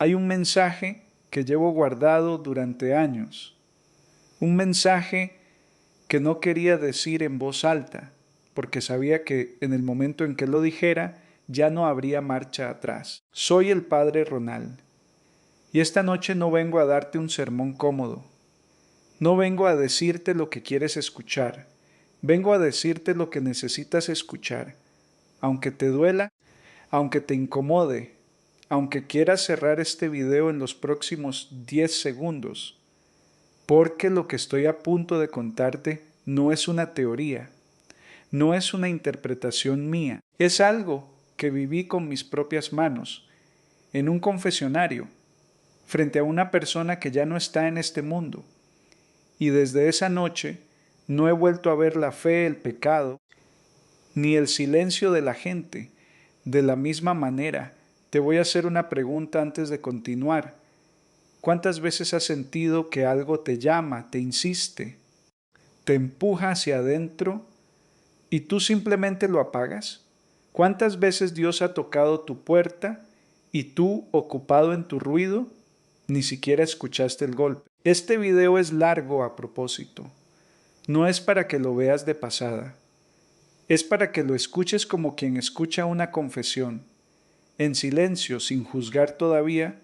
Hay un mensaje que llevo guardado durante años, un mensaje que no quería decir en voz alta, porque sabía que en el momento en que lo dijera ya no habría marcha atrás. Soy el Padre Ronald, y esta noche no vengo a darte un sermón cómodo, no vengo a decirte lo que quieres escuchar, vengo a decirte lo que necesitas escuchar, aunque te duela, aunque te incomode, aunque quieras cerrar este video en los próximos 10 segundos, porque lo que estoy a punto de contarte no es una teoría, no es una interpretación mía, es algo que viví con mis propias manos, en un confesionario, frente a una persona que ya no está en este mundo. Y desde esa noche no he vuelto a ver la fe, el pecado, ni el silencio de la gente. De la misma manera, te voy a hacer una pregunta antes de continuar. ¿Cuántas veces has sentido que algo te llama, te insiste, te empuja hacia adentro y tú simplemente lo apagas? ¿Cuántas veces Dios ha tocado tu puerta y tú, ocupado en tu ruido, ni siquiera escuchaste el golpe? Este video es largo a propósito. No es para que lo veas de pasada. Es para que lo escuches como quien escucha una confesión, en silencio, sin juzgar todavía,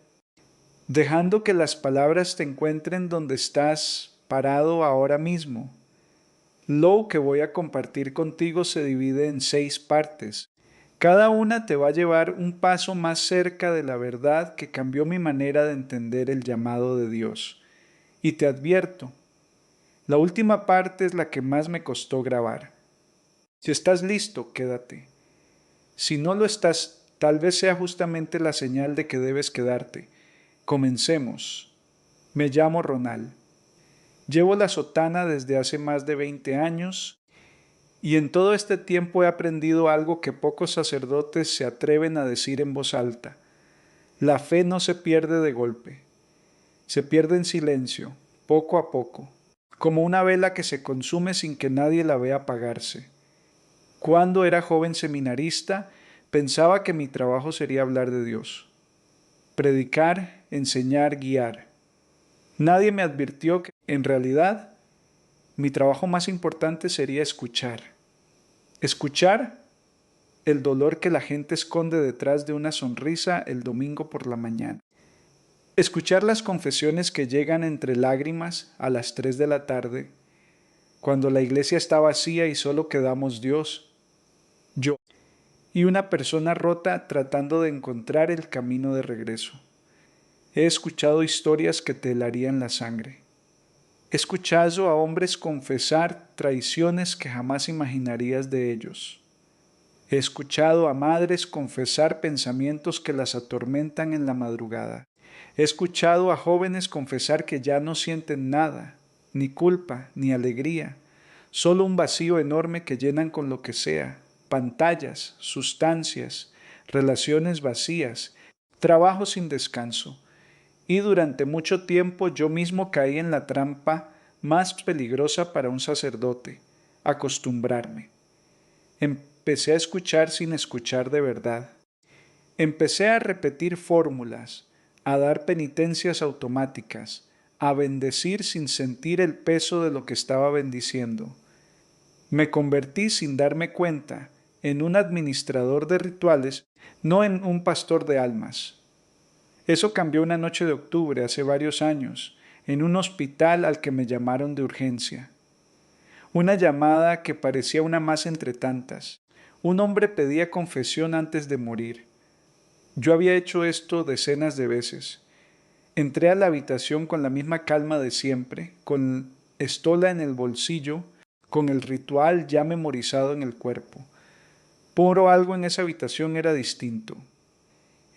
dejando que las palabras te encuentren donde estás parado ahora mismo. Lo que voy a compartir contigo se divide en 6 partes. Cada una te va a llevar un paso más cerca de la verdad que cambió mi manera de entender el llamado de Dios. Y te advierto, la última parte es la que más me costó grabar. Si estás listo, quédate. Si no lo estás, tal vez sea justamente la señal de que debes quedarte. Comencemos. Me llamo Ronald. Llevo la sotana desde hace más de 20 años y en todo este tiempo he aprendido algo que pocos sacerdotes se atreven a decir en voz alta. La fe no se pierde de golpe. Se pierde en silencio, poco a poco, como una vela que se consume sin que nadie la vea apagarse. Cuando era joven seminarista, pensaba que mi trabajo sería hablar de Dios. Predicar, enseñar, guiar. Nadie me advirtió que, en realidad, mi trabajo más importante sería escuchar. Escuchar el dolor que la gente esconde detrás de una sonrisa el domingo por la mañana. Escuchar las confesiones que llegan entre lágrimas a las 3 de la tarde, cuando la iglesia está vacía y solo quedamos Dios, yo y una persona rota tratando de encontrar el camino de regreso. He escuchado historias que te helarían la sangre. He escuchado a hombres confesar traiciones que jamás imaginarías de ellos. He escuchado a madres confesar pensamientos que las atormentan en la madrugada. He escuchado a jóvenes confesar que ya no sienten nada, ni culpa, ni alegría, solo un vacío enorme que llenan con lo que sea, pantallas, sustancias, relaciones vacías, trabajo sin descanso. Y durante mucho tiempo yo mismo caí en la trampa más peligrosa para un sacerdote, acostumbrarme. Empecé a escuchar sin escuchar de verdad. Empecé a repetir fórmulas, a dar penitencias automáticas, a bendecir sin sentir el peso de lo que estaba bendiciendo. Me convertí sin darme cuenta en un administrador de rituales, no en un pastor de almas. Eso cambió una noche de octubre hace varios años, en un hospital al que me llamaron de urgencia. Una llamada que parecía una más entre tantas. Un hombre pedía confesión antes de morir. Yo había hecho esto decenas de veces. Entré a la habitación con la misma calma de siempre, con estola en el bolsillo, con el ritual ya memorizado en el cuerpo. Pero algo en esa habitación era distinto.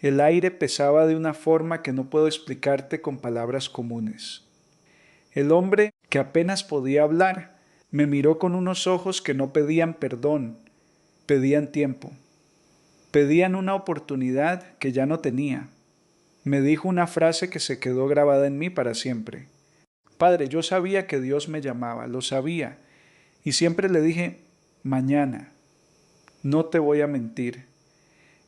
El aire pesaba de una forma que no puedo explicarte con palabras comunes. El hombre, que apenas podía hablar, me miró con unos ojos que no pedían perdón, pedían tiempo. Pedían una oportunidad que ya no tenía. Me dijo una frase que se quedó grabada en mí para siempre. Padre, yo sabía que Dios me llamaba, lo sabía, y siempre le dije, mañana, no te voy a mentir.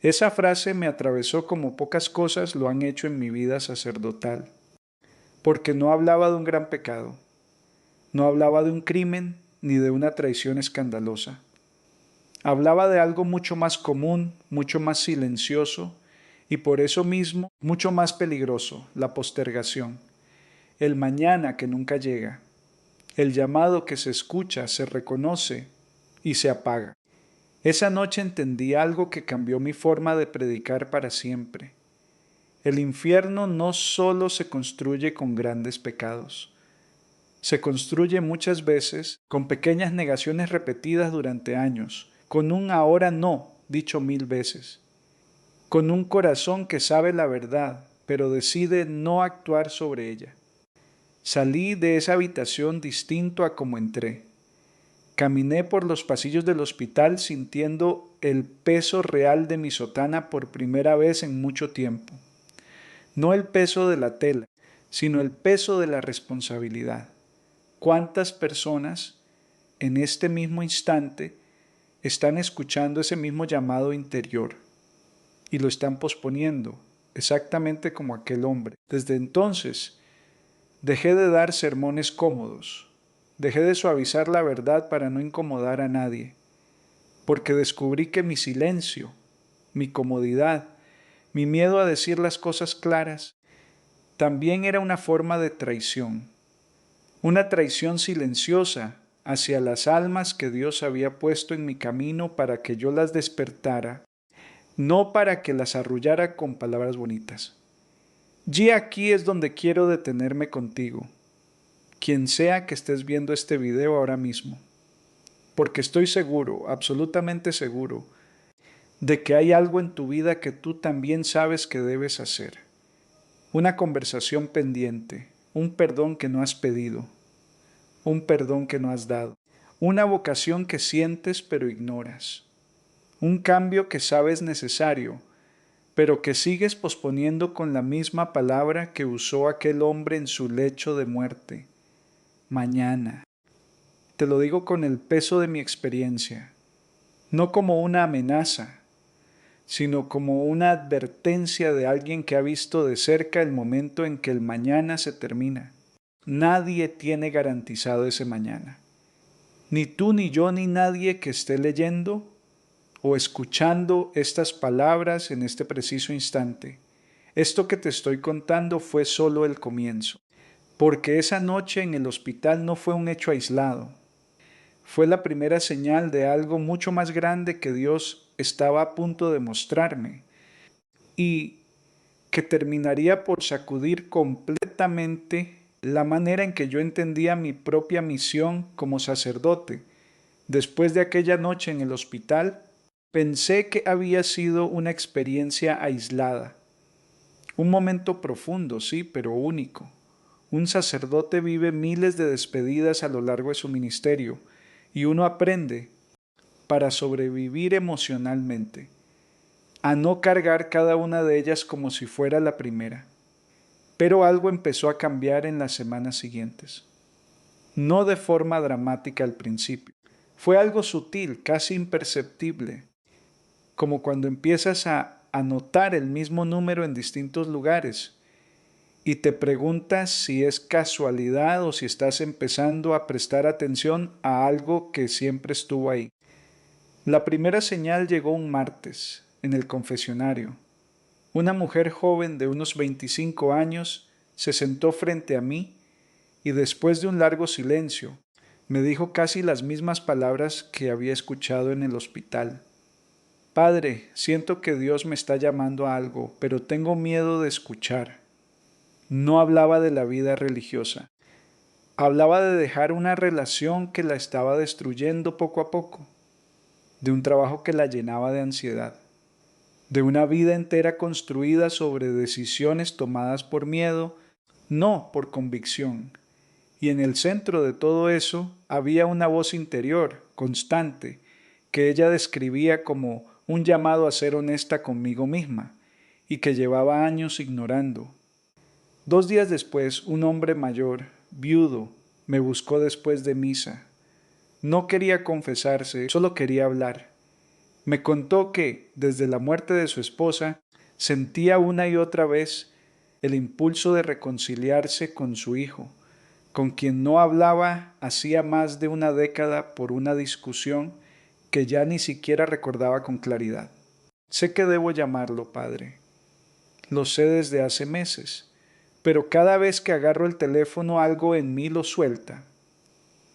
Esa frase me atravesó como pocas cosas lo han hecho en mi vida sacerdotal, porque no hablaba de un gran pecado, no hablaba de un crimen ni de una traición escandalosa. Hablaba de algo mucho más común, mucho más silencioso y por eso mismo mucho más peligroso, la postergación, el mañana que nunca llega, el llamado que se escucha, se reconoce y se apaga. Esa noche entendí algo que cambió mi forma de predicar para siempre. El infierno no solo se construye con grandes pecados, se construye muchas veces con pequeñas negaciones repetidas durante años, con un ahora no dicho 1000 veces, con un corazón que sabe la verdad, pero decide no actuar sobre ella. Salí de esa habitación distinto a como entré. Caminé por los pasillos del hospital sintiendo el peso real de mi sotana por primera vez en mucho tiempo. No el peso de la tela, sino el peso de la responsabilidad. ¿Cuántas personas en este mismo instante están escuchando ese mismo llamado interior y lo están posponiendo, exactamente como aquel hombre? Desde entonces, dejé de dar sermones cómodos. Dejé de suavizar la verdad para no incomodar a nadie, porque descubrí que mi silencio, mi comodidad, mi miedo a decir las cosas claras, también era una forma de traición, una traición silenciosa hacia las almas que Dios había puesto en mi camino para que yo las despertara, no para que las arrullara con palabras bonitas. Y aquí es donde quiero detenerme contigo, quien sea que estés viendo este video ahora mismo, porque estoy seguro, absolutamente seguro, de que hay algo en tu vida que tú también sabes que debes hacer. Una conversación pendiente, un perdón que no has pedido, un perdón que no has dado, una vocación que sientes pero ignoras, un cambio que sabes necesario, pero que sigues posponiendo con la misma palabra que usó aquel hombre en su lecho de muerte. Mañana. Te lo digo con el peso de mi experiencia, no como una amenaza, sino como una advertencia de alguien que ha visto de cerca el momento en que el mañana se termina. Nadie tiene garantizado ese mañana. Ni tú, ni yo, ni nadie que esté leyendo o escuchando estas palabras en este preciso instante. Esto que te estoy contando fue solo el comienzo, porque esa noche en el hospital no fue un hecho aislado. Fue la primera señal de algo mucho más grande que Dios estaba a punto de mostrarme y que terminaría por sacudir completamente la manera en que yo entendía mi propia misión como sacerdote. Después de aquella noche en el hospital, pensé que había sido una experiencia aislada, un momento profundo, sí, pero único. Un sacerdote vive miles de despedidas a lo largo de su ministerio y uno aprende, para sobrevivir emocionalmente, a no cargar cada una de ellas como si fuera la primera. Pero algo empezó a cambiar en las semanas siguientes. No de forma dramática al principio. Fue algo sutil, casi imperceptible, como cuando empiezas a anotar el mismo número en distintos lugares y te preguntas si es casualidad o si estás empezando a prestar atención a algo que siempre estuvo ahí. La primera señal llegó un martes, en el confesionario. Una mujer joven de unos 25 años se sentó frente a mí y después de un largo silencio, me dijo casi las mismas palabras que había escuchado en el hospital. Padre, siento que Dios me está llamando a algo, pero tengo miedo de escuchar. No hablaba de la vida religiosa. Hablaba de dejar una relación que la estaba destruyendo poco a poco, de un trabajo que la llenaba de ansiedad, de una vida entera construida sobre decisiones tomadas por miedo, no por convicción. Y en el centro de todo eso había una voz interior, constante, que ella describía como un llamado a ser honesta conmigo misma y que llevaba años ignorando. 2 días después, un hombre mayor, viudo, me buscó después de misa. No quería confesarse, solo quería hablar. Me contó que, desde la muerte de su esposa, sentía una y otra vez el impulso de reconciliarse con su hijo, con quien no hablaba hacía más de una década por una discusión que ya ni siquiera recordaba con claridad. Sé que debo llamarlo padre. Lo sé desde hace meses, pero cada vez que agarro el teléfono algo en mí lo suelta.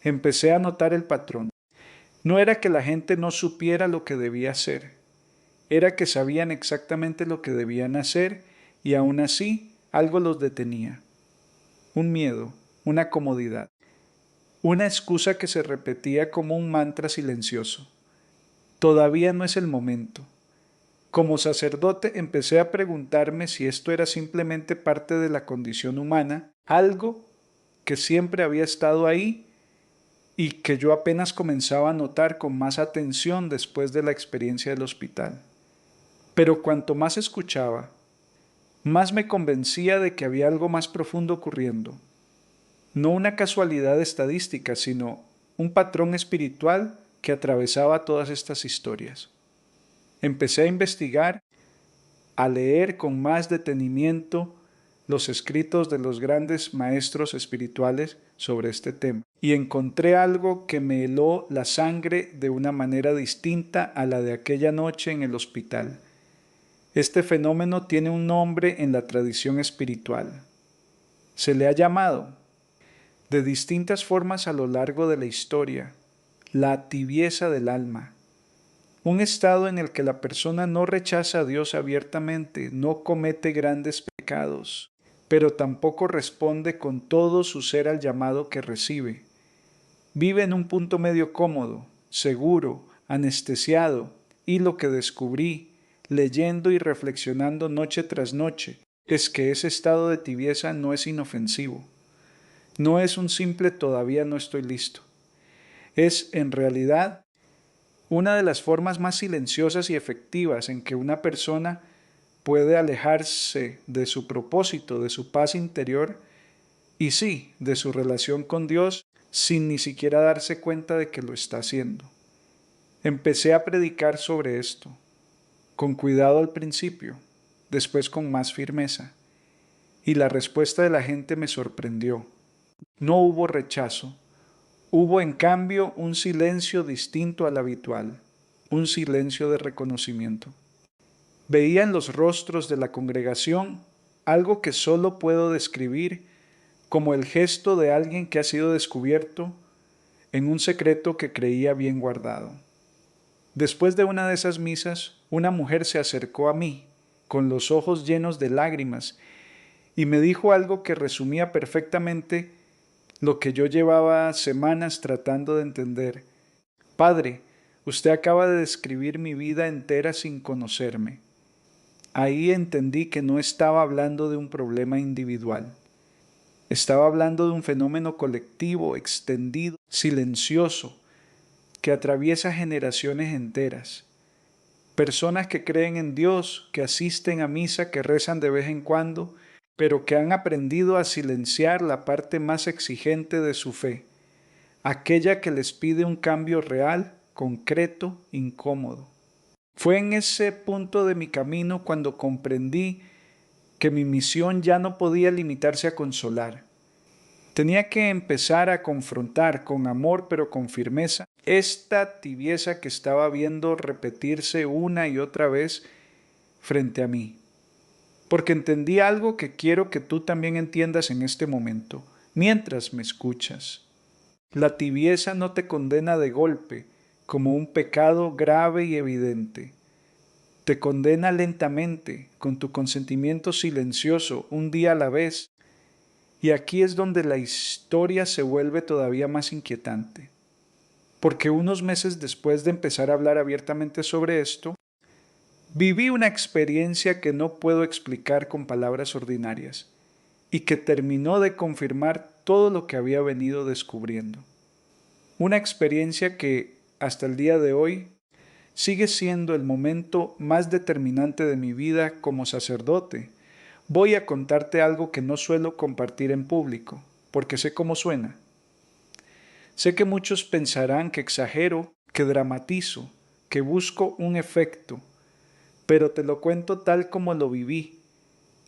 Empecé a notar el patrón. No era que la gente no supiera lo que debía hacer, era que sabían exactamente lo que debían hacer y aún así algo los detenía. Un miedo, una comodidad, una excusa que se repetía como un mantra silencioso. Todavía no es el momento. Como sacerdote empecé a preguntarme si esto era simplemente parte de la condición humana, algo que siempre había estado ahí y que yo apenas comenzaba a notar con más atención después de la experiencia del hospital. Pero cuanto más escuchaba, más me convencía de que había algo más profundo ocurriendo. No una casualidad estadística, sino un patrón espiritual que atravesaba todas estas historias. Empecé a investigar, a leer con más detenimiento los escritos de los grandes maestros espirituales sobre este tema y encontré algo que me heló la sangre de una manera distinta a la de aquella noche en el hospital. Este fenómeno tiene un nombre en la tradición espiritual. Se le ha llamado, de distintas formas a lo largo de la historia, la tibieza del alma. Un estado en el que la persona no rechaza a Dios abiertamente, no comete grandes pecados, pero tampoco responde con todo su ser al llamado que recibe. Vive en un punto medio cómodo, seguro, anestesiado, y lo que descubrí, leyendo y reflexionando noche tras noche, es que ese estado de tibieza no es inofensivo. No es un simple todavía no estoy listo. Es, en realidad, una de las formas más silenciosas y efectivas en que una persona puede alejarse de su propósito, de su paz interior y sí, de su relación con Dios sin ni siquiera darse cuenta de que lo está haciendo. Empecé a predicar sobre esto, con cuidado al principio, después con más firmeza, y la respuesta de la gente me sorprendió. No hubo rechazo, hubo en cambio un silencio distinto al habitual, un silencio de reconocimiento. Veía en los rostros de la congregación algo que solo puedo describir como el gesto de alguien que ha sido descubierto en un secreto que creía bien guardado. Después de una de esas misas, una mujer se acercó a mí, con los ojos llenos de lágrimas, y me dijo algo que resumía perfectamente lo que yo llevaba semanas tratando de entender. Padre, usted acaba de describir mi vida entera sin conocerme. Ahí entendí que no estaba hablando de un problema individual. Estaba hablando de un fenómeno colectivo, extendido, silencioso, que atraviesa generaciones enteras. Personas que creen en Dios, que asisten a misa, que rezan de vez en cuando, pero que han aprendido a silenciar la parte más exigente de su fe, aquella que les pide un cambio real, concreto, incómodo. Fue en ese punto de mi camino cuando comprendí que mi misión ya no podía limitarse a consolar. Tenía que empezar a confrontar con amor pero con firmeza esta tibieza que estaba viendo repetirse una y otra vez frente a mí. Porque entendí algo que quiero que tú también entiendas en este momento, mientras me escuchas. La tibieza no te condena de golpe como un pecado grave y evidente. Te condena lentamente, con tu consentimiento silencioso, un día a la vez. Y aquí es donde la historia se vuelve todavía más inquietante. Porque unos meses después de empezar a hablar abiertamente sobre esto, viví una experiencia que no puedo explicar con palabras ordinarias y que terminó de confirmar todo lo que había venido descubriendo. Una experiencia que, hasta el día de hoy, sigue siendo el momento más determinante de mi vida como sacerdote. Voy a contarte algo que no suelo compartir en público, porque sé cómo suena. Sé que muchos pensarán que exagero, que dramatizo, que busco un efecto, pero te lo cuento tal como lo viví,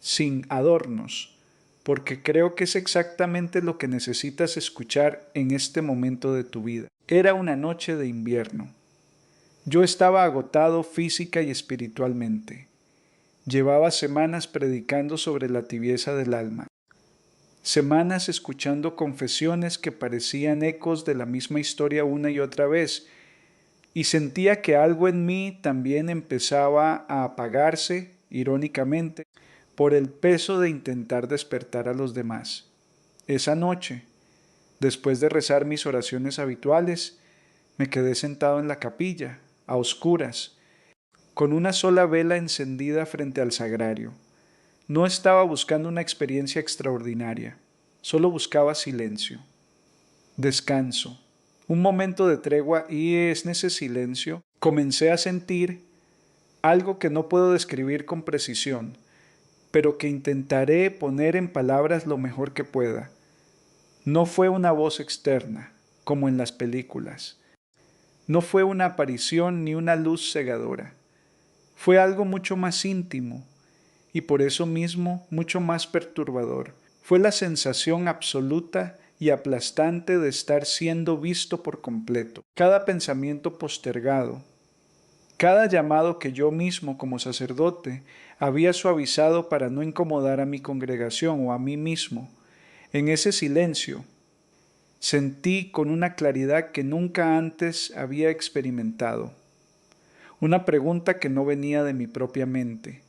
sin adornos, porque creo que es exactamente lo que necesitas escuchar en este momento de tu vida. Era una noche de invierno. Yo estaba agotado física y espiritualmente. Llevaba semanas predicando sobre la tibieza del alma, semanas escuchando confesiones que parecían ecos de la misma historia una y otra vez, y sentía que algo en mí también empezaba a apagarse, irónicamente, por el peso de intentar despertar a los demás. Esa noche, después de rezar mis oraciones habituales, me quedé sentado en la capilla, a oscuras, con una sola vela encendida frente al sagrario. No estaba buscando una experiencia extraordinaria, solo buscaba silencio, descanso, un momento de tregua, y en ese silencio comencé a sentir algo que no puedo describir con precisión, pero que intentaré poner en palabras lo mejor que pueda. No fue una voz externa, como en las películas. No fue una aparición ni una luz cegadora. Fue algo mucho más íntimo y por eso mismo mucho más perturbador. Fue la sensación absoluta y aplastante de estar siendo visto por completo. Cada pensamiento postergado, cada llamado que yo mismo como sacerdote había suavizado para no incomodar a mi congregación o a mí mismo, en ese silencio sentí con una claridad que nunca antes había experimentado. Una pregunta que no venía de mi propia mente,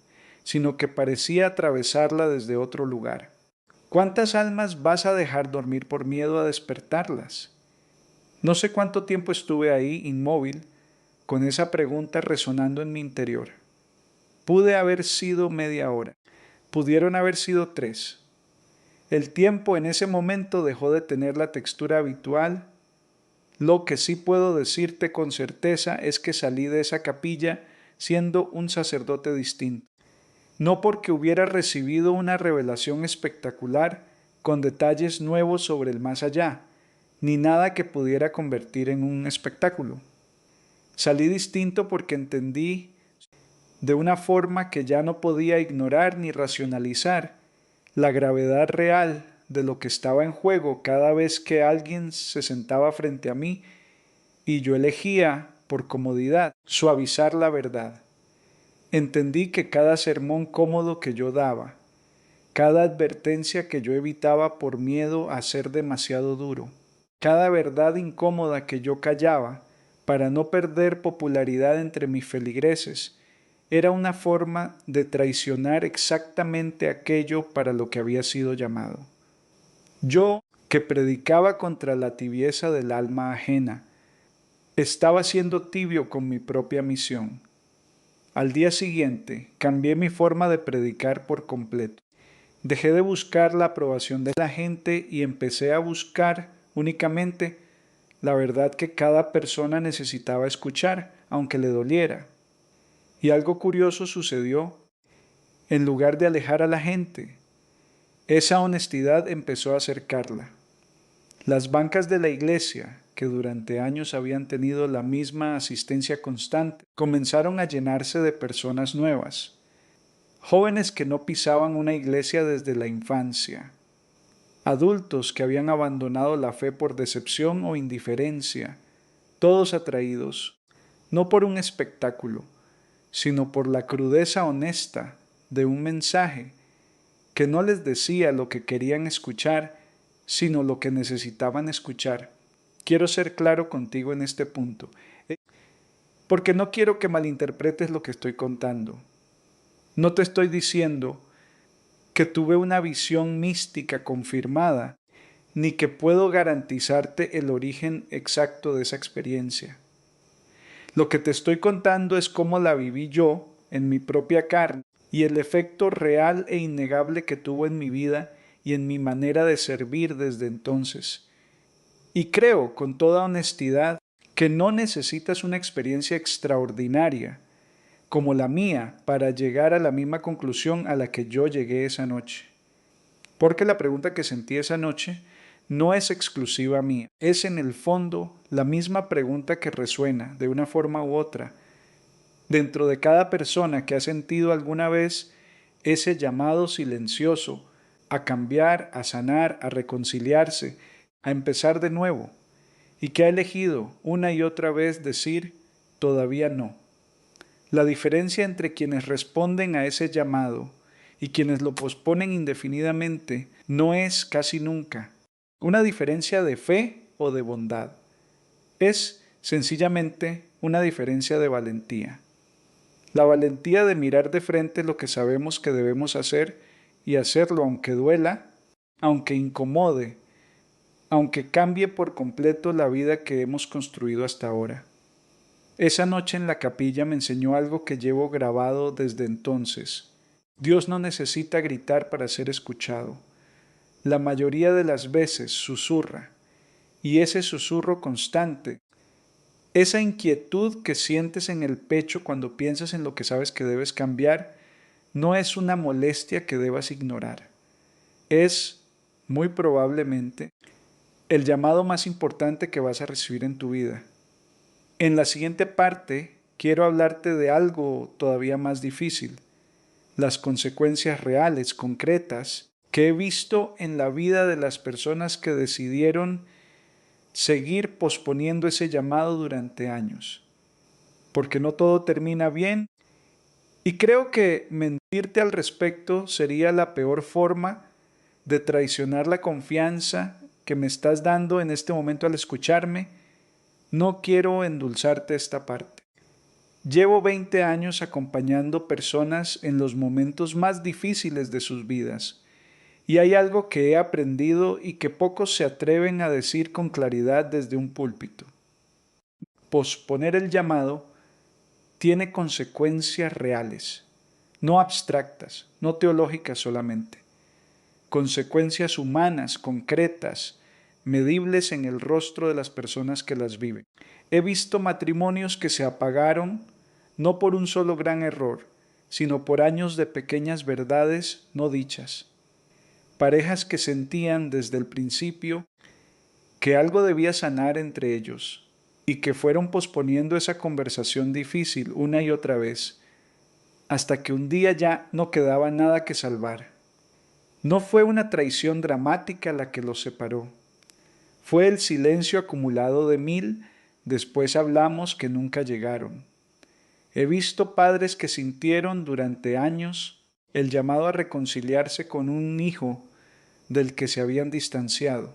sino que parecía atravesarla desde otro lugar. ¿Cuántas almas vas a dejar dormir por miedo a despertarlas? No sé cuánto tiempo estuve ahí inmóvil, con esa pregunta resonando en mi interior. Pude haber sido media hora, pudieron haber sido 3. El tiempo en ese momento dejó de tener la textura habitual. Lo que sí puedo decirte con certeza es que salí de esa capilla siendo un sacerdote distinto. No porque hubiera recibido una revelación espectacular con detalles nuevos sobre el más allá, ni nada que pudiera convertir en un espectáculo. Salí distinto porque entendí de una forma que ya no podía ignorar ni racionalizar la gravedad real de lo que estaba en juego cada vez que alguien se sentaba frente a mí y yo elegía, por comodidad, suavizar la verdad. Entendí que cada sermón cómodo que yo daba, cada advertencia que yo evitaba por miedo a ser demasiado duro, cada verdad incómoda que yo callaba para no perder popularidad entre mis feligreses, era una forma de traicionar exactamente aquello para lo que había sido llamado. Yo, que predicaba contra la tibieza del alma ajena, estaba siendo tibio con mi propia misión. Al día siguiente, cambié mi forma de predicar por completo. Dejé de buscar la aprobación de la gente y empecé a buscar únicamente la verdad que cada persona necesitaba escuchar, aunque le doliera. Y algo curioso sucedió. En lugar de alejar a la gente, esa honestidad empezó a acercarla. Las bancas de la iglesia, que durante años habían tenido la misma asistencia constante, comenzaron a llenarse de personas nuevas, jóvenes que no pisaban una iglesia desde la infancia, adultos que habían abandonado la fe por decepción o indiferencia, todos atraídos, no por un espectáculo, sino por la crudeza honesta de un mensaje que no les decía lo que querían escuchar, sino lo que necesitaban escuchar. Quiero ser claro contigo en este punto, porque no quiero que malinterpretes lo que estoy contando. No te estoy diciendo que tuve una visión mística confirmada, ni que puedo garantizarte el origen exacto de esa experiencia. Lo que te estoy contando es cómo la viví yo en mi propia carne y el efecto real e innegable que tuvo en mi vida y en mi manera de servir desde entonces. Y creo, con toda honestidad, que no necesitas una experiencia extraordinaria como la mía para llegar a la misma conclusión a la que yo llegué esa noche. Porque la pregunta que sentí esa noche no es exclusiva mía, es en el fondo la misma pregunta que resuena de una forma u otra Dentro de cada persona que ha sentido alguna vez ese llamado silencioso a cambiar, a sanar, a reconciliarse, a empezar de nuevo, y que ha elegido una y otra vez decir, todavía no. La diferencia entre quienes responden a ese llamado y quienes lo posponen indefinidamente no es casi nunca una diferencia de fe o de bondad. Es sencillamente una diferencia de valentía. La valentía de mirar de frente lo que sabemos que debemos hacer y hacerlo aunque duela, aunque incomode, aunque cambie por completo la vida que hemos construido hasta ahora. Esa noche en la capilla me enseñó algo que llevo grabado desde entonces. Dios no necesita gritar para ser escuchado. La mayoría de las veces susurra, y ese susurro constante, esa inquietud que sientes en el pecho cuando piensas en lo que sabes que debes cambiar, no es una molestia que debas ignorar. Es, muy probablemente, el llamado más importante que vas a recibir en tu vida. En la siguiente parte quiero hablarte de algo todavía más difícil, las consecuencias reales, concretas, que he visto en la vida de las personas que decidieron seguir posponiendo ese llamado durante años. Porque no todo termina bien y creo que mentirte al respecto sería la peor forma de traicionar la confianza que me estás dando en este momento al escucharme. No quiero endulzarte esta parte. Llevo 20 años acompañando personas en los momentos más difíciles de sus vidas, y hay algo que he aprendido y que pocos se atreven a decir con claridad desde un púlpito. Posponer el llamado tiene consecuencias reales, no abstractas, no teológicas solamente. Consecuencias humanas, concretas, medibles en el rostro de las personas que las viven. He visto matrimonios que se apagaron no por un solo gran error, sino por años de pequeñas verdades no dichas. Parejas que sentían desde el principio que algo debía sanar entre ellos y que fueron posponiendo esa conversación difícil una y otra vez, hasta que un día ya no quedaba nada que salvar. No fue una traición dramática la que los separó. Fue el silencio acumulado de 1000, después hablamos que nunca llegaron. He visto padres que sintieron durante años el llamado a reconciliarse con un hijo del que se habían distanciado.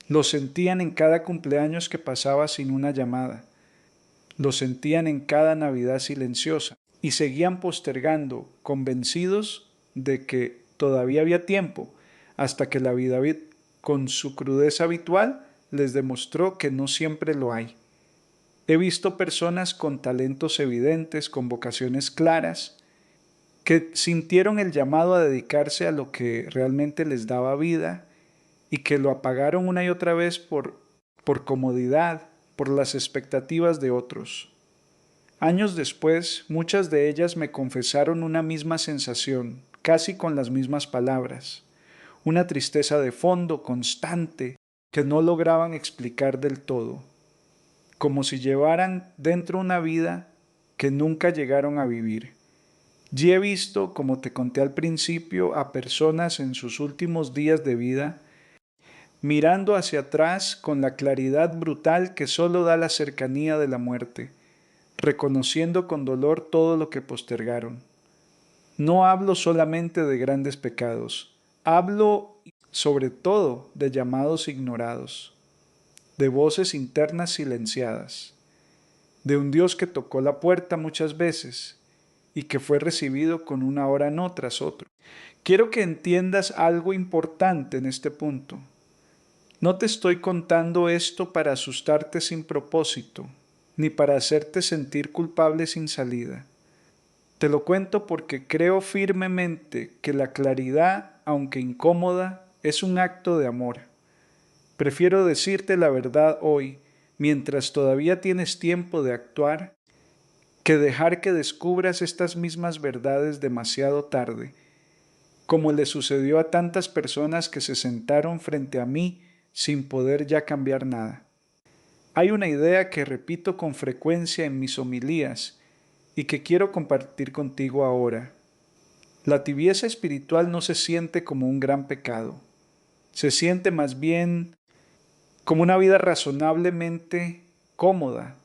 Lo sentían en cada cumpleaños que pasaba sin una llamada. Lo sentían en cada Navidad silenciosa y seguían postergando, convencidos de que todavía había tiempo, hasta que la vida, con su crudeza habitual, les demostró que no siempre lo hay. He visto personas con talentos evidentes, con vocaciones claras, que sintieron el llamado a dedicarse a lo que realmente les daba vida y que lo apagaron una y otra vez por comodidad, por las expectativas de otros. Años después, muchas de ellas me confesaron una misma sensación, casi con las mismas palabras, una tristeza de fondo constante que no lograban explicar del todo, como si llevaran dentro una vida que nunca llegaron a vivir. Y he visto, como te conté al principio, a personas en sus últimos días de vida mirando hacia atrás con la claridad brutal que solo da la cercanía de la muerte, reconociendo con dolor todo lo que postergaron. No hablo solamente de grandes pecados, hablo sobre todo de llamados ignorados, de voces internas silenciadas, de un Dios que tocó la puerta muchas veces y que fue recibido con una hora no tras otro. Quiero que entiendas algo importante en este punto. No te estoy contando esto para asustarte sin propósito, ni para hacerte sentir culpable sin salida. Te lo cuento porque creo firmemente que la claridad, aunque incómoda, es un acto de amor. Prefiero decirte la verdad hoy, mientras todavía tienes tiempo de actuar, que dejar que descubras estas mismas verdades demasiado tarde, como le sucedió a tantas personas que se sentaron frente a mí sin poder ya cambiar nada. Hay una idea que repito con frecuencia en mis homilías y que quiero compartir contigo ahora. La tibieza espiritual no se siente como un gran pecado. Se siente más bien como una vida razonablemente cómoda,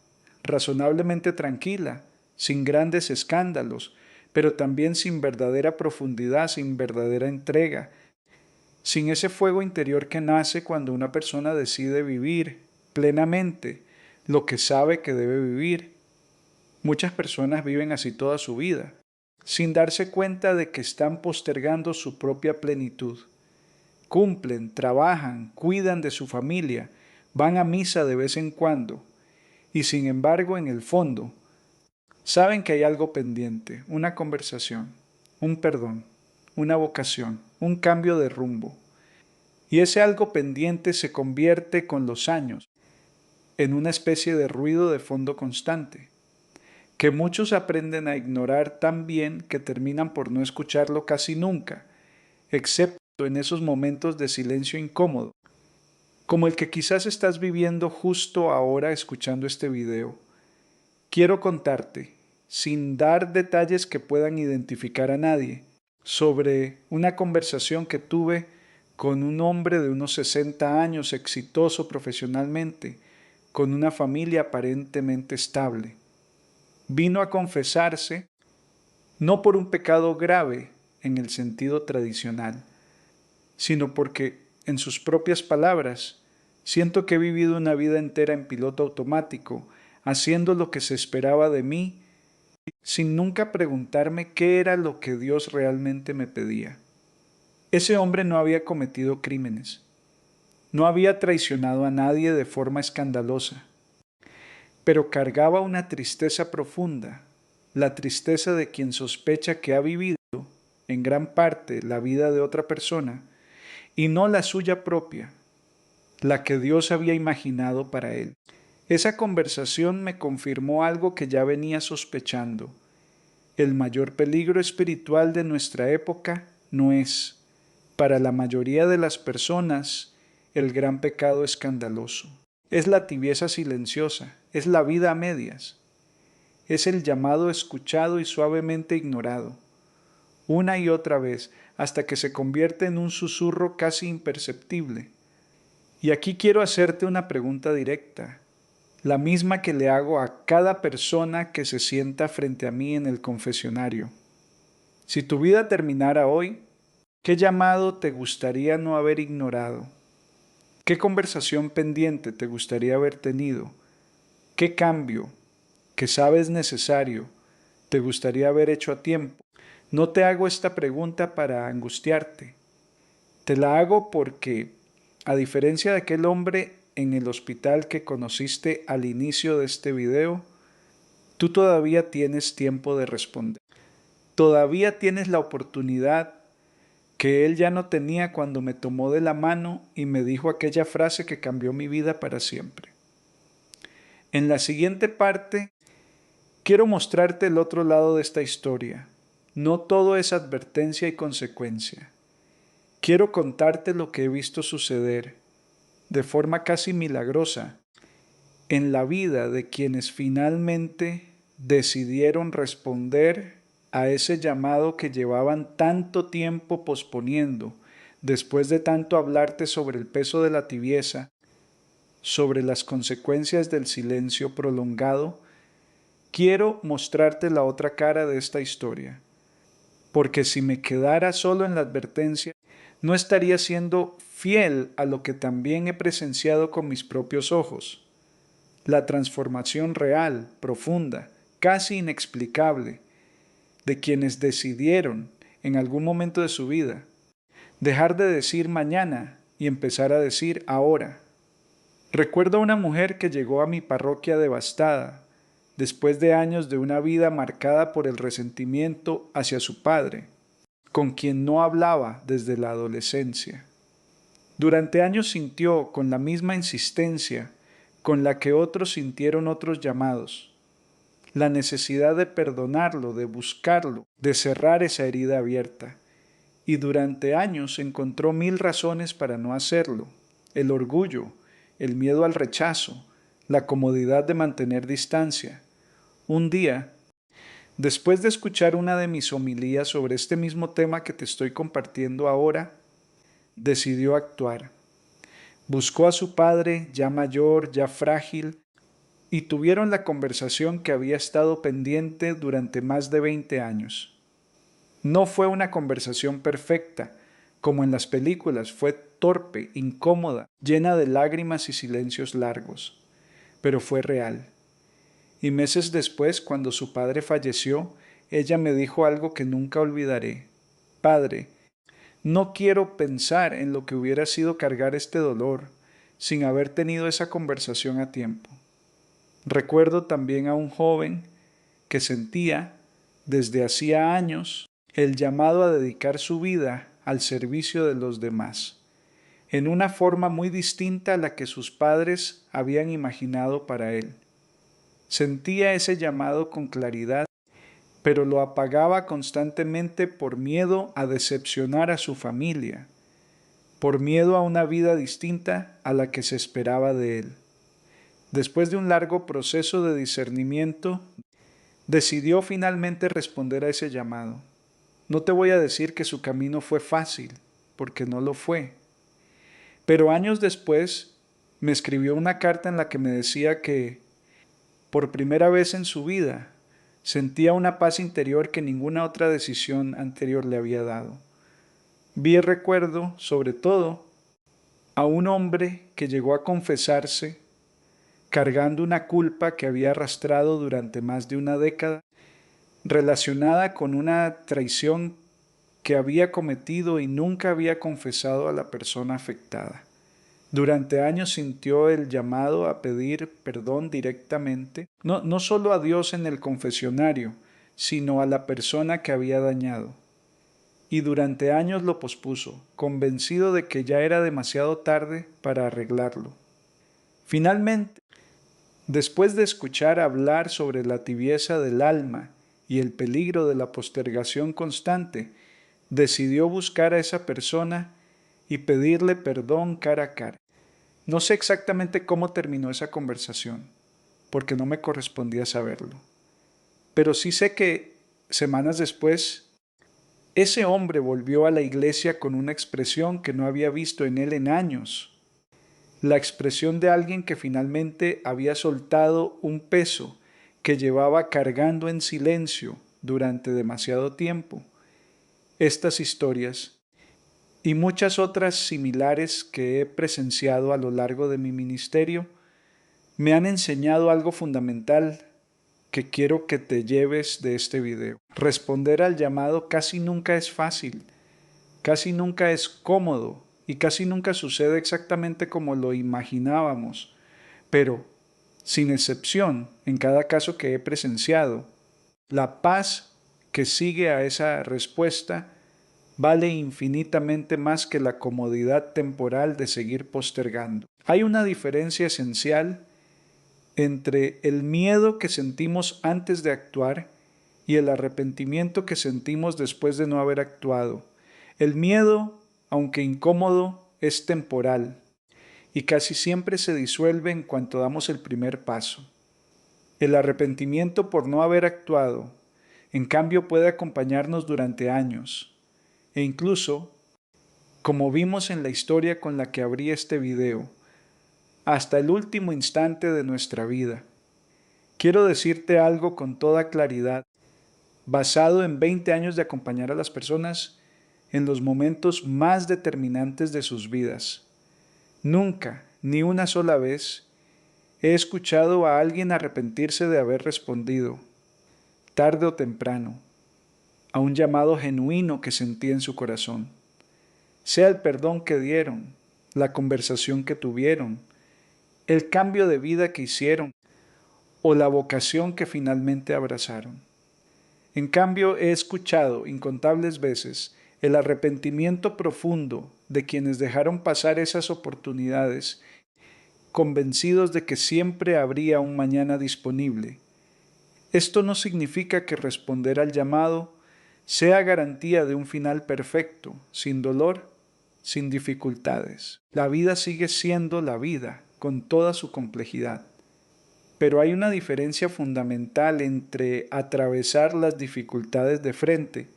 razonablemente tranquila, sin grandes escándalos, pero también sin verdadera profundidad, sin verdadera entrega, sin ese fuego interior que nace cuando una persona decide vivir plenamente lo que sabe que debe vivir. Muchas personas viven así toda su vida, sin darse cuenta de que están postergando su propia plenitud. Cumplen, trabajan, cuidan de su familia, van a misa de vez en cuando, y sin embargo, en el fondo, saben que hay algo pendiente, una conversación, un perdón, una vocación, un cambio de rumbo. Y ese algo pendiente se convierte con los años en una especie de ruido de fondo constante, que muchos aprenden a ignorar tan bien que terminan por no escucharlo casi nunca, excepto en esos momentos de silencio incómodo, como el que quizás estás viviendo justo ahora escuchando este video. Quiero contarte, sin dar detalles que puedan identificar a nadie, sobre una conversación que tuve con un hombre de unos 60 años, exitoso profesionalmente, con una familia aparentemente estable. Vino a confesarse no por un pecado grave en el sentido tradicional, sino porque, en sus propias palabras, siento que he vivido una vida entera en piloto automático, haciendo lo que se esperaba de mí, sin nunca preguntarme qué era lo que Dios realmente me pedía. Ese hombre no había cometido crímenes, no había traicionado a nadie de forma escandalosa, pero cargaba una tristeza profunda, la tristeza de quien sospecha que ha vivido, en gran parte, la vida de otra persona, y no la suya propia, la que Dios había imaginado para él. Esa conversación me confirmó algo que ya venía sospechando. El mayor peligro espiritual de nuestra época no es, para la mayoría de las personas, el gran pecado escandaloso. Es la tibieza silenciosa, es la vida a medias, es el llamado escuchado y suavemente ignorado, una y otra vez, hasta que se convierte en un susurro casi imperceptible. Y aquí quiero hacerte una pregunta directa, la misma que le hago a cada persona que se sienta frente a mí en el confesionario. Si tu vida terminara hoy, ¿qué llamado te gustaría no haber ignorado? ¿Qué conversación pendiente te gustaría haber tenido? ¿Qué cambio, que sabes necesario, te gustaría haber hecho a tiempo? No te hago esta pregunta para angustiarte. Te la hago porque, a diferencia de aquel hombre en el hospital que conociste al inicio de este video, tú todavía tienes tiempo de responder. Todavía tienes la oportunidad que él ya no tenía cuando me tomó de la mano y me dijo aquella frase que cambió mi vida para siempre. En la siguiente parte, quiero mostrarte el otro lado de esta historia. No todo es advertencia y consecuencia. Quiero contarte lo que he visto suceder, de forma casi milagrosa, en la vida de quienes finalmente decidieron responder a ese llamado que llevaban tanto tiempo posponiendo, después de tanto hablarte sobre el peso de la tibieza, sobre las consecuencias del silencio prolongado. Quiero mostrarte la otra cara de esta historia, porque si me quedara solo en la advertencia, no estaría siendo fiel a lo que también he presenciado con mis propios ojos. La transformación real, profunda, casi inexplicable, de quienes decidieron, en algún momento de su vida, dejar de decir mañana y empezar a decir ahora. Recuerdo a una mujer que llegó a mi parroquia devastada, después de años de una vida marcada por el resentimiento hacia su padre, con quien no hablaba desde la adolescencia. Durante años sintió con la misma insistencia con la que otros sintieron otros llamados, la necesidad de perdonarlo, de buscarlo, de cerrar esa herida abierta. Y durante años encontró 1000 razones para no hacerlo: el orgullo, el miedo al rechazo, la comodidad de mantener distancia. Un día, Después de escuchar una de mis homilías sobre este mismo tema que te estoy compartiendo ahora, decidió actuar. Buscó a su padre, ya mayor, ya frágil, y tuvieron la conversación que había estado pendiente durante más de 20 años. No fue una conversación perfecta, como en las películas, fue torpe, incómoda, llena de lágrimas y silencios largos, pero fue real. Y meses después, cuando su padre falleció, ella me dijo algo que nunca olvidaré. Padre, no quiero pensar en lo que hubiera sido cargar este dolor sin haber tenido esa conversación a tiempo. Recuerdo también a un joven que sentía, desde hacía años, el llamado a dedicar su vida al servicio de los demás, en una forma muy distinta a la que sus padres habían imaginado para él. Sentía ese llamado con claridad, pero lo apagaba constantemente por miedo a decepcionar a su familia, por miedo a una vida distinta a la que se esperaba de él. Después de un largo proceso de discernimiento, decidió finalmente responder a ese llamado. No te voy a decir que su camino fue fácil, porque no lo fue. Pero años después me escribió una carta en la que me decía que, por primera vez en su vida, sentía una paz interior que ninguna otra decisión anterior le había dado. Vi y recuerdo, sobre todo, a un hombre que llegó a confesarse cargando una culpa que había arrastrado durante más de una década, relacionada con una traición que había cometido y nunca había confesado a la persona afectada. Durante años sintió el llamado a pedir perdón directamente, no solo a Dios en el confesionario, sino a la persona que había dañado. Y durante años lo pospuso, convencido de que ya era demasiado tarde para arreglarlo. Finalmente, después de escuchar hablar sobre la tibieza del alma y el peligro de la postergación constante, decidió buscar a esa persona y pedirle perdón cara a cara. No sé exactamente cómo terminó esa conversación, porque no me correspondía saberlo. Pero sí sé que, semanas después, ese hombre volvió a la iglesia con una expresión que no había visto en él en años. La expresión de alguien que finalmente había soltado un peso que llevaba cargando en silencio durante demasiado tiempo. Estas historias y muchas otras similares que he presenciado a lo largo de mi ministerio me han enseñado algo fundamental que quiero que te lleves de este video. Responder al llamado casi nunca es fácil, casi nunca es cómodo y casi nunca sucede exactamente como lo imaginábamos, pero, sin excepción, en cada caso que he presenciado, la paz que sigue a esa respuesta vale infinitamente más que la comodidad temporal de seguir postergando. Hay una diferencia esencial entre el miedo que sentimos antes de actuar y el arrepentimiento que sentimos después de no haber actuado. El miedo, aunque incómodo, es temporal y casi siempre se disuelve en cuanto damos el primer paso. El arrepentimiento por no haber actuado, en cambio, puede acompañarnos durante años e incluso, como vimos en la historia con la que abrí este video, hasta el último instante de nuestra vida. Quiero decirte algo con toda claridad, basado en 20 años de acompañar a las personas en los momentos más determinantes de sus vidas. Nunca, ni una sola vez, he escuchado a alguien arrepentirse de haber respondido, tarde o temprano, a un llamado genuino que sentía en su corazón. Sea el perdón que dieron, la conversación que tuvieron, el cambio de vida que hicieron o la vocación que finalmente abrazaron. En cambio, he escuchado incontables veces el arrepentimiento profundo de quienes dejaron pasar esas oportunidades, convencidos de que siempre habría un mañana disponible. Esto no significa que responder al llamado sea garantía de un final perfecto, sin dolor, sin dificultades. La vida sigue siendo la vida, con toda su complejidad. Pero hay una diferencia fundamental entre atravesar las dificultades de frente,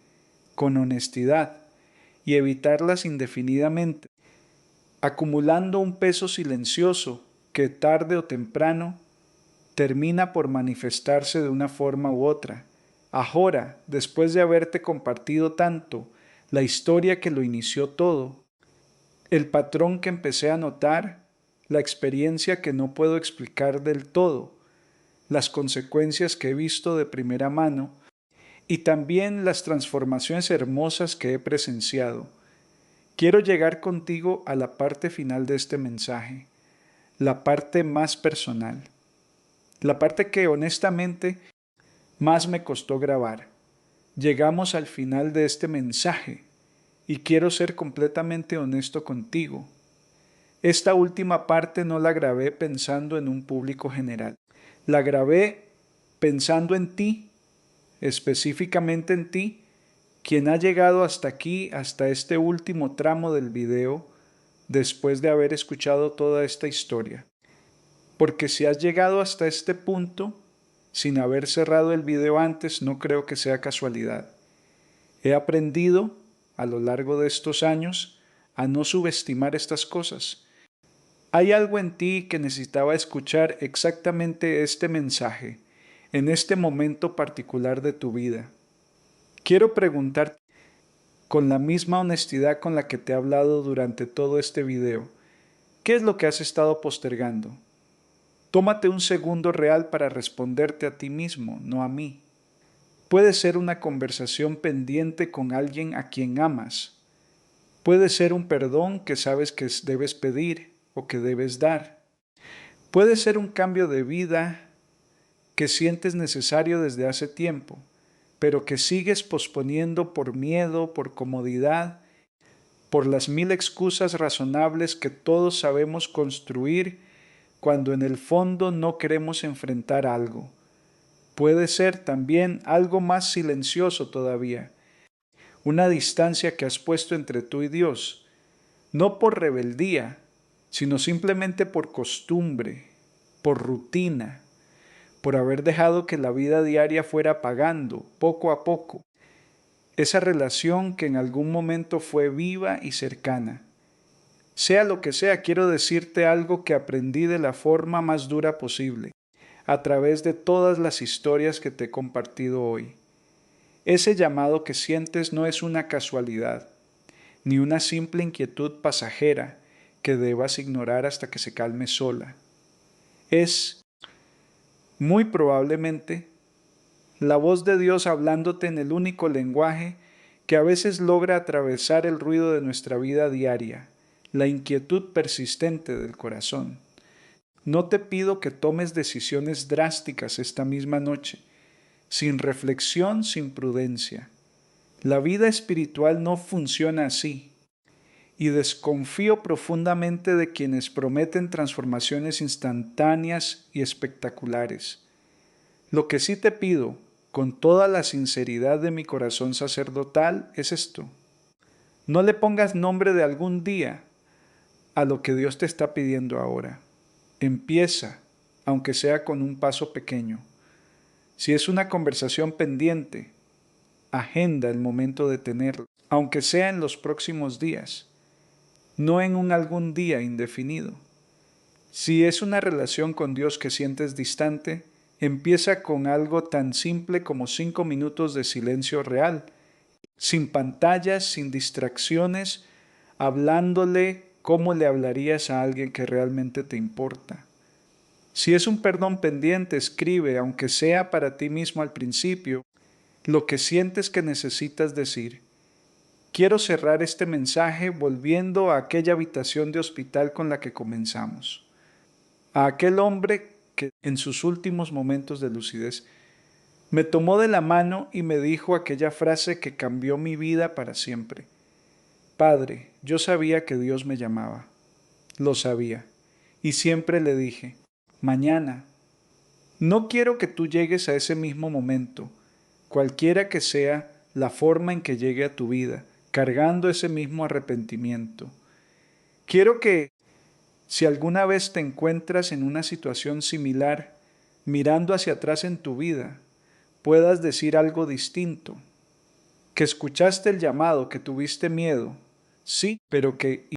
con honestidad, y evitarlas indefinidamente, acumulando un peso silencioso que tarde o temprano termina por manifestarse de una forma u otra. Ahora, después de haberte compartido tanto, la historia que lo inició todo, el patrón que empecé a notar, la experiencia que no puedo explicar del todo, las consecuencias que he visto de primera mano y también las transformaciones hermosas que he presenciado. Quiero llegar contigo a la parte final de este mensaje, la parte más personal, la parte que honestamente más me costó grabar. Llegamos al final de este mensaje y quiero ser completamente honesto contigo. Esta última parte no la grabé pensando en un público general. La grabé pensando en ti, específicamente en ti, quien ha llegado hasta aquí, hasta este último tramo del video, después de haber escuchado toda esta historia. Porque si has llegado hasta este punto, sin haber cerrado el video antes, no creo que sea casualidad. He aprendido, a lo largo de estos años, a no subestimar estas cosas. Hay algo en ti que necesitaba escuchar exactamente este mensaje, en este momento particular de tu vida. Quiero preguntarte, con la misma honestidad con la que te he hablado durante todo este video, ¿qué es lo que has estado postergando? Tómate un segundo real para responderte a ti mismo, no a mí. Puede ser una conversación pendiente con alguien a quien amas. Puede ser un perdón que sabes que debes pedir o que debes dar. Puede ser un cambio de vida que sientes necesario desde hace tiempo, pero que sigues posponiendo por miedo, por comodidad, por las mil excusas razonables que todos sabemos construir cuando en el fondo no queremos enfrentar algo. Puede ser también algo más silencioso todavía, una distancia que has puesto entre tú y Dios, no por rebeldía, sino simplemente por costumbre, por rutina, por haber dejado que la vida diaria fuera apagando, poco a poco, esa relación que en algún momento fue viva y cercana. Sea lo que sea, quiero decirte algo que aprendí de la forma más dura posible, a través de todas las historias que te he compartido hoy. Ese llamado que sientes no es una casualidad, ni una simple inquietud pasajera que debas ignorar hasta que se calme sola. Es, muy probablemente, la voz de Dios hablándote en el único lenguaje que a veces logra atravesar el ruido de nuestra vida diaria, la inquietud persistente del corazón. No te pido que tomes decisiones drásticas esta misma noche, sin reflexión, sin prudencia. La vida espiritual no funciona así, y desconfío profundamente de quienes prometen transformaciones instantáneas y espectaculares. Lo que sí te pido, con toda la sinceridad de mi corazón sacerdotal, es esto. No le pongas nombre de algún día a lo que Dios te está pidiendo ahora. Empieza, aunque sea con un paso pequeño. Si es una conversación pendiente, agenda el momento de tenerla, aunque sea en los próximos días, no en un algún día indefinido. Si es una relación con Dios que sientes distante, empieza con algo tan simple como 5 minutos de silencio real, sin pantallas, sin distracciones, hablándole como le hablarías a alguien que realmente te importa. Si es un perdón pendiente, escribe, aunque sea para ti mismo al principio, lo que sientes que necesitas decir. Quiero cerrar este mensaje volviendo a aquella habitación de hospital con la que comenzamos. A aquel hombre que en sus últimos momentos de lucidez me tomó de la mano y me dijo aquella frase que cambió mi vida para siempre. Padre, yo sabía que Dios me llamaba. Lo sabía. Y siempre le dije, mañana. No quiero que tú llegues a ese mismo momento, cualquiera que sea la forma en que llegue a tu vida, cargando ese mismo arrepentimiento. Quiero que, si alguna vez te encuentras en una situación similar, mirando hacia atrás en tu vida, puedas decir algo distinto, que escuchaste el llamado, que tuviste miedo, sí, pero que